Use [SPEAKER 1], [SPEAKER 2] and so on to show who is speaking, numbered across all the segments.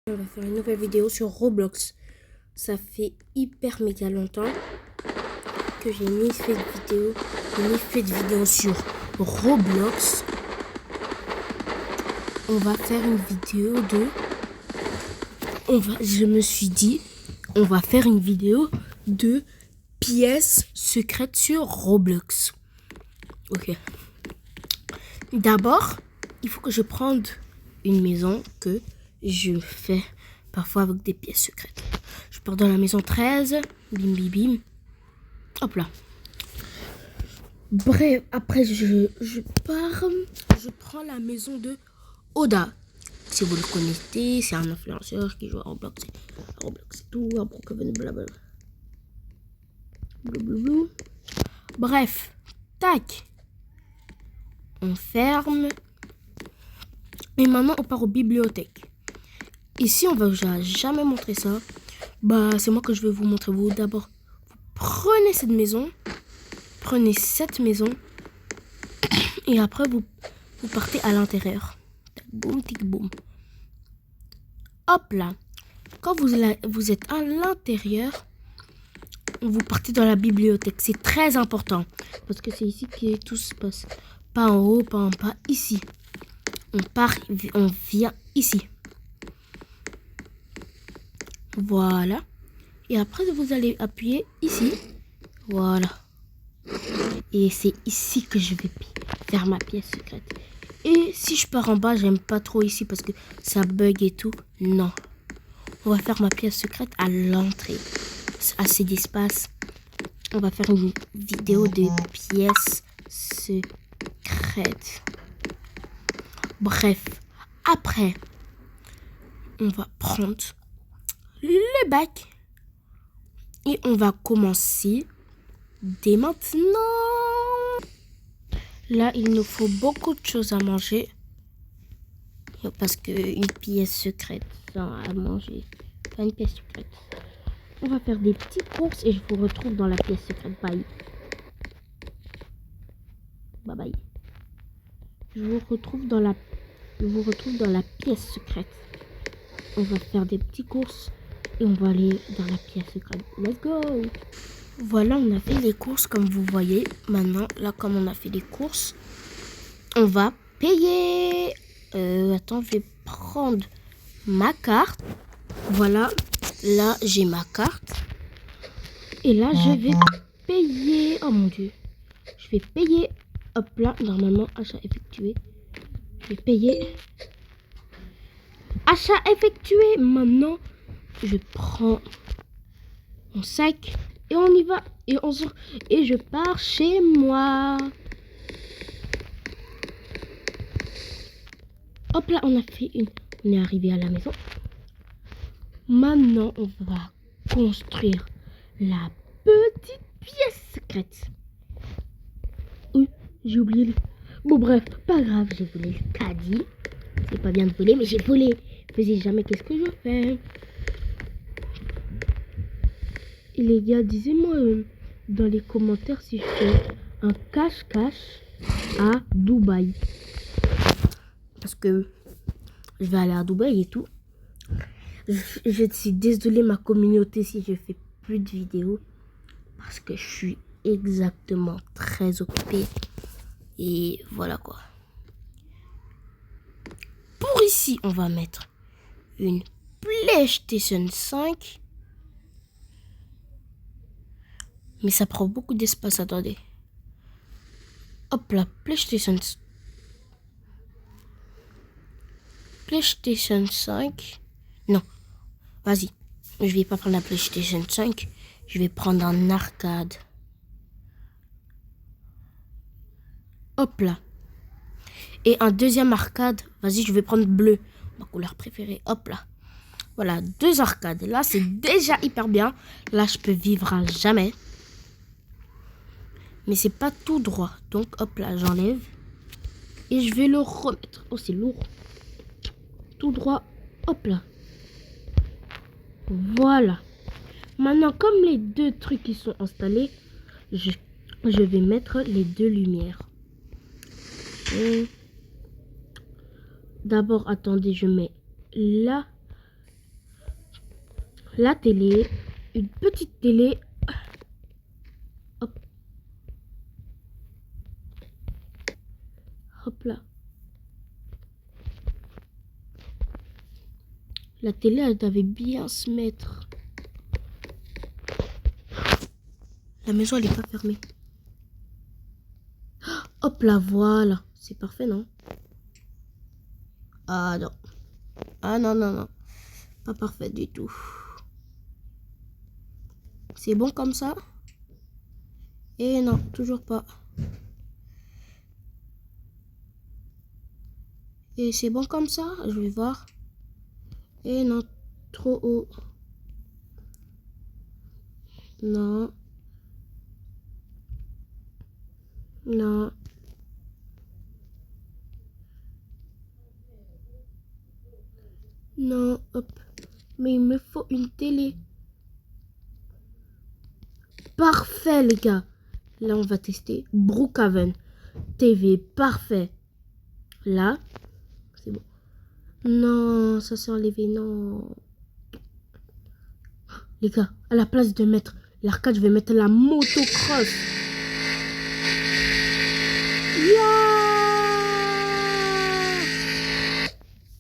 [SPEAKER 1] On va faire une nouvelle vidéo sur Roblox. Ça fait hyper méga longtemps que j'ai ni fait de vidéo sur Roblox. On va faire une vidéo de... Je me suis dit, on va faire une vidéo de pièces secrètes sur Roblox. Ok. D'abord, il faut que je prenne une maison que je fais parfois avec des pièces secrètes. Je pars dans la maison 13. Bim, bim, bim. Hop là. Bref, après je pars. Je prends la maison de Oda. Si vous le connaissez, c'est un influenceur qui joue à Roblox. Roblox et tout. Blablabla. Blablabla. Bref. Tac. On ferme. Et maintenant, on part aux bibliothèques. Ici, on va jamais montrer ça. C'est moi que je vais vous montrer. Vous, d'abord, vous prenez cette maison. Prenez cette maison. Et après, vous partez à l'intérieur. Boum, tic, boum. Hop là. Quand vous êtes à l'intérieur, vous partez dans la bibliothèque. C'est très important. Parce que c'est ici que tout se passe. Pas en haut, pas en bas. Ici. On vient ici. Voilà. Et après, vous allez appuyer ici. Voilà. Et c'est ici que je vais faire ma pièce secrète. Et si je pars en bas, j'aime pas trop ici parce que ça bug et tout. Non. On va faire ma pièce secrète à l'entrée. Assez d'espace. On va faire une vidéo de pièces secrètes. Bref. Après, on va prendre le bac. Et on va commencer dès maintenant. Là, il nous faut beaucoup de choses à manger. Parce qu'une pièce secrète sans à manger. Pas une pièce secrète. On va faire des petites courses et je vous retrouve dans la pièce secrète. Bye. Bye bye. Je vous retrouve dans la pièce secrète. On va faire des petites courses et on va aller dans la pièce secrète. Let's go. Voilà, on a fait les courses comme vous voyez. Maintenant, là, comme on a fait les courses, on va payer. Attends, je vais prendre ma carte. Voilà, là, j'ai ma carte. Et là, je vais payer. Oh mon Dieu. Je vais payer. Hop là, normalement, achat effectué. Je vais payer. Achat effectué. Maintenant, je prends mon sac. Et on y va. Et on sort. Et je pars chez moi. Hop là, on est arrivé à la maison. Maintenant, on va construire la petite pièce secrète. Oui, j'ai oublié. Bon, bref, pas grave, j'ai volé le caddie. C'est pas bien de voler, mais j'ai volé. Faisais jamais qu'est-ce que je fais. Et les gars, disez-moi dans les commentaires si je fais un cache-cache à Dubaï. Parce que je vais aller à Dubaï et tout. Je suis désolée ma communauté si je fais plus de vidéos. Parce que je suis exactement très occupée. Et voilà quoi. Pour ici, on va mettre une PlayStation 5. Mais ça prend beaucoup d'espace, attendez. Hop là, PlayStation 5. Non, vas-y. Je vais pas prendre la PlayStation 5. Je vais prendre un arcade. Hop là. Et un deuxième arcade. Vas-y, je vais prendre bleu. Ma couleur préférée. Hop là. Voilà, 2 arcades. Là, c'est déjà hyper bien. Là, je peux vivre à jamais. Mais c'est pas tout droit. Donc, hop là, j'enlève. Et je vais le remettre. Oh, c'est lourd. Tout droit. Hop là. Voilà. Maintenant, comme les 2 trucs qui sont installés, je vais mettre les 2 lumières. D'abord, attendez, je mets là la télé, une petite télé. Hop. Hop là. La télé, elle devait bien se mettre. La maison, elle n'est pas fermée. Hop là, voilà. C'est parfait, non? Ah non. Ah non, non, non. Pas parfait du tout. C'est bon comme ça? Et non, toujours pas. Et c'est bon comme ça? Je vais voir. Et non, trop haut. Non. Non. Non, hop. Mais il me faut une télé. Parfait, les gars. Là, on va tester. Brookhaven TV, parfait. Là, c'est bon. Non, ça s'est enlevé, non. Les gars, à la place de mettre l'arcade, je vais mettre la motocross. Yeah!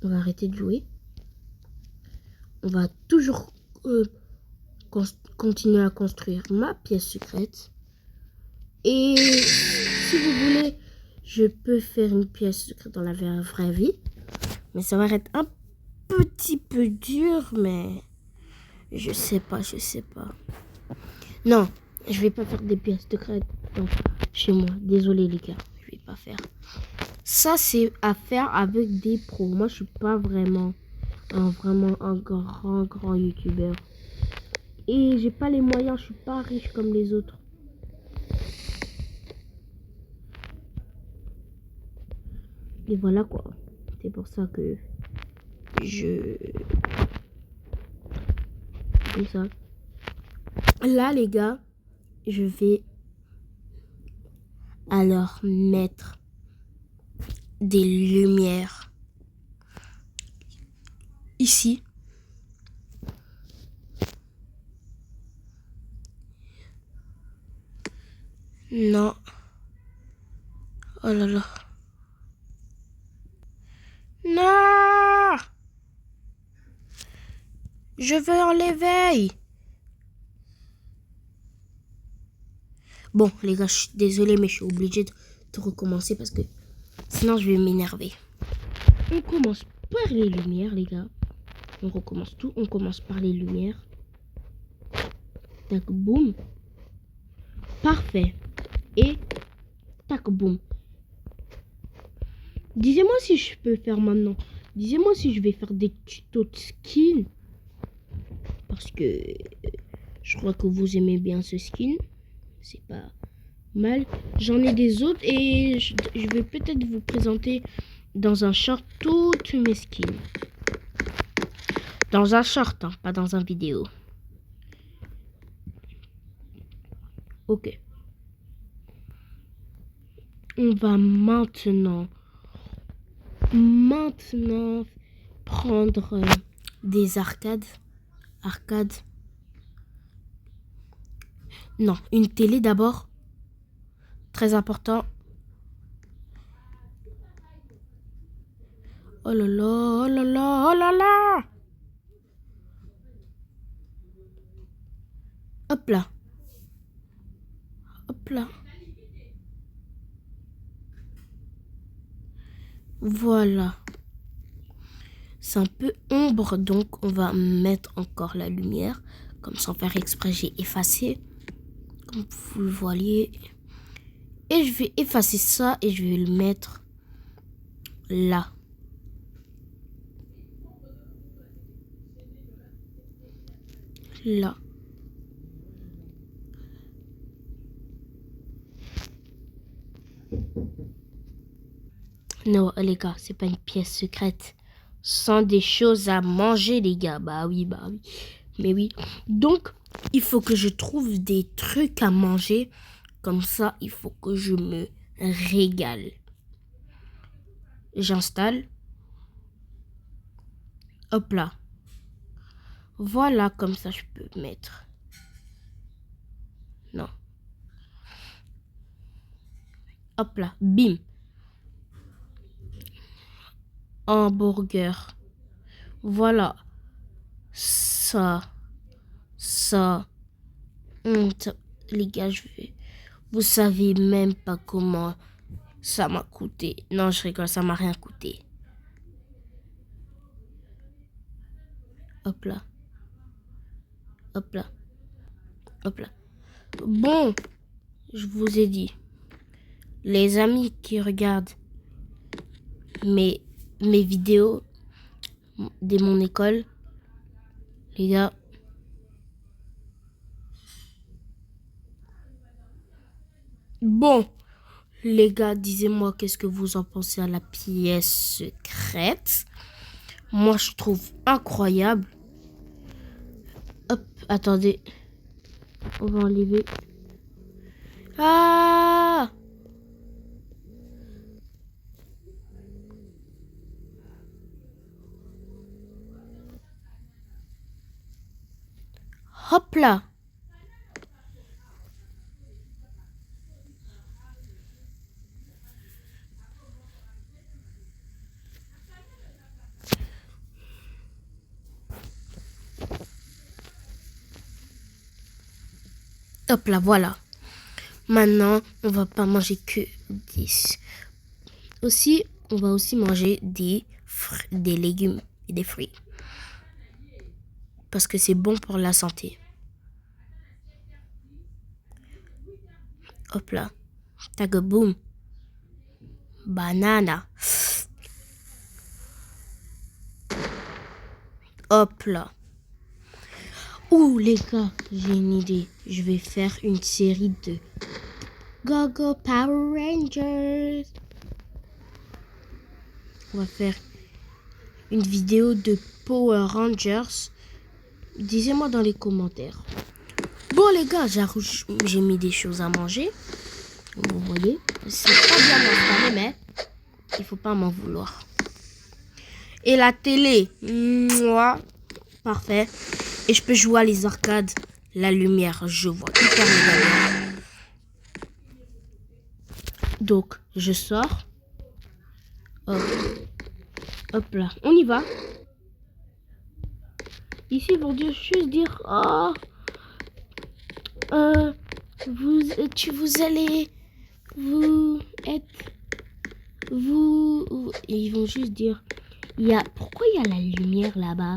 [SPEAKER 1] On va arrêter de jouer. On va toujours continuer à construire ma pièce secrète. Et si vous voulez, je peux faire une pièce secrète dans la vraie vie. Mais ça va être un petit peu dur, mais je sais pas. Non, je vais pas faire des pièces secrètes chez moi. Désolé les gars, je vais pas faire. Ça, c'est à faire avec des pros. Moi, je suis pas vraiment un grand youtubeur. Et j'ai pas les moyens, je suis pas riche comme les autres. Et voilà quoi. C'est pour ça que comme ça. Là les gars, je vais alors mettre des lumières ici. Non. Oh là là. Non. Je veux en l'éveil. Bon, les gars, je suis désolé, mais je suis obligée de recommencer parce que sinon je vais m'énerver. On commence par les lumières, les gars. On recommence tout. On commence par les lumières. Tac, boum. Parfait. Et tac, boum. Disez-moi si je peux faire maintenant. Disez-moi si je vais faire des tutos de skin. Parce que je crois que vous aimez bien ce skin. C'est pas mal. J'en ai des autres et je vais peut-être vous présenter dans un short toutes mes skins. Dans un short, hein, pas dans un vidéo. Ok. On va maintenant prendre des arcades. Non, une télé d'abord. Très important. Oh là là, oh là là, oh là là. Hop là. Hop là. Voilà. C'est un peu ombre, donc on va mettre encore la lumière. Comme sans faire exprès, j'ai effacé. Comme vous le voyez. Et je vais effacer ça et je vais le mettre là. Là. Non, les gars, c'est pas une pièce secrète. Ce sont des choses à manger, les gars. Bah oui. Mais oui. Donc, il faut que je trouve des trucs à manger. Comme ça, il faut que je me régale. J'installe. Hop là. Voilà, comme ça, je peux mettre. Non. Hop là, bim. Hamburger. Voilà. Ça. Les gars, vous savez même pas comment ça m'a coûté. Non, je rigole, ça m'a rien coûté. Hop là. Hop là. Hop là. Bon, je vous ai dit. Les amis qui regardent mes vidéos de mon école, les gars, bon, les gars, disez-moi qu'est-ce que vous en pensez à la pièce secrète. Moi, je trouve incroyable. Hop, attendez. On va enlever. Ah! Hop là. Hop là, voilà. Maintenant, on va pas manger que 10. Aussi, on va aussi manger des légumes et des fruits. Parce que c'est bon pour la santé. Hop là. Tagaboum. Banana. Hop là. Ouh les gars, j'ai une idée. Je vais faire une série de Go Power Rangers. On va faire une vidéo de Power Rangers. Disez-moi dans les commentaires. Bon les gars, j'ai mis des choses à manger. Vous voyez, c'est pas bien installé, mais il faut pas m'en vouloir. Et la télé, moi, parfait. Et je peux jouer à les arcades. La lumière, je vois hyper bien. Donc, je sors. Hop là, on y va. Ici, ils vont juste dire, oh, vous et ils vont juste dire, pourquoi il y a la lumière là-bas?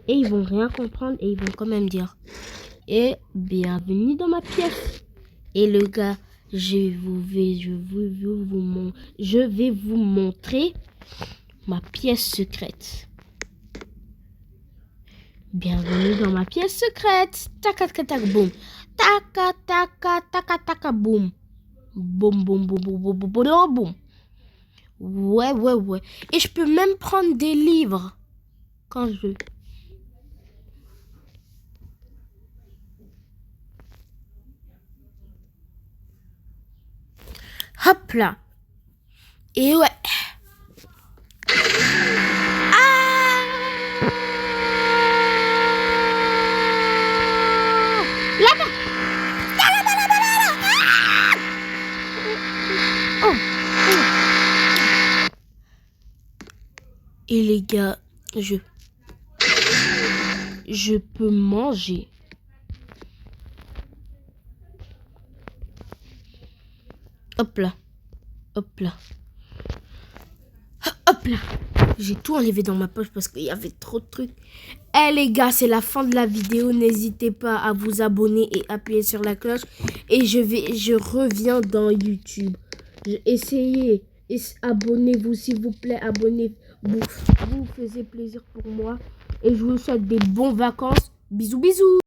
[SPEAKER 1] Et ils vont rien comprendre et ils vont quand même dire, et bienvenue dans ma pièce. Et le gars, je vais vous montrer ma pièce secrète. Bienvenue dans ma pièce secrète. Taka taka taka boum. Taka taka taka taka boum. Boum boum boum boum boum boum boum boum. Ouais. Et je peux même prendre des livres quand je veux. Hop là. Et ouais. Et les gars, je peux manger. Hop là. J'ai tout enlevé dans ma poche parce qu'il y avait trop de trucs. Eh les gars, c'est la fin de la vidéo. N'hésitez pas à vous abonner et appuyer sur la cloche. Et je reviens dans YouTube. Essayez. Abonnez-vous s'il vous plaît. Abonnez-vous. Vous faisiez plaisir pour moi. Et je vous souhaite des bonnes vacances. Bisous.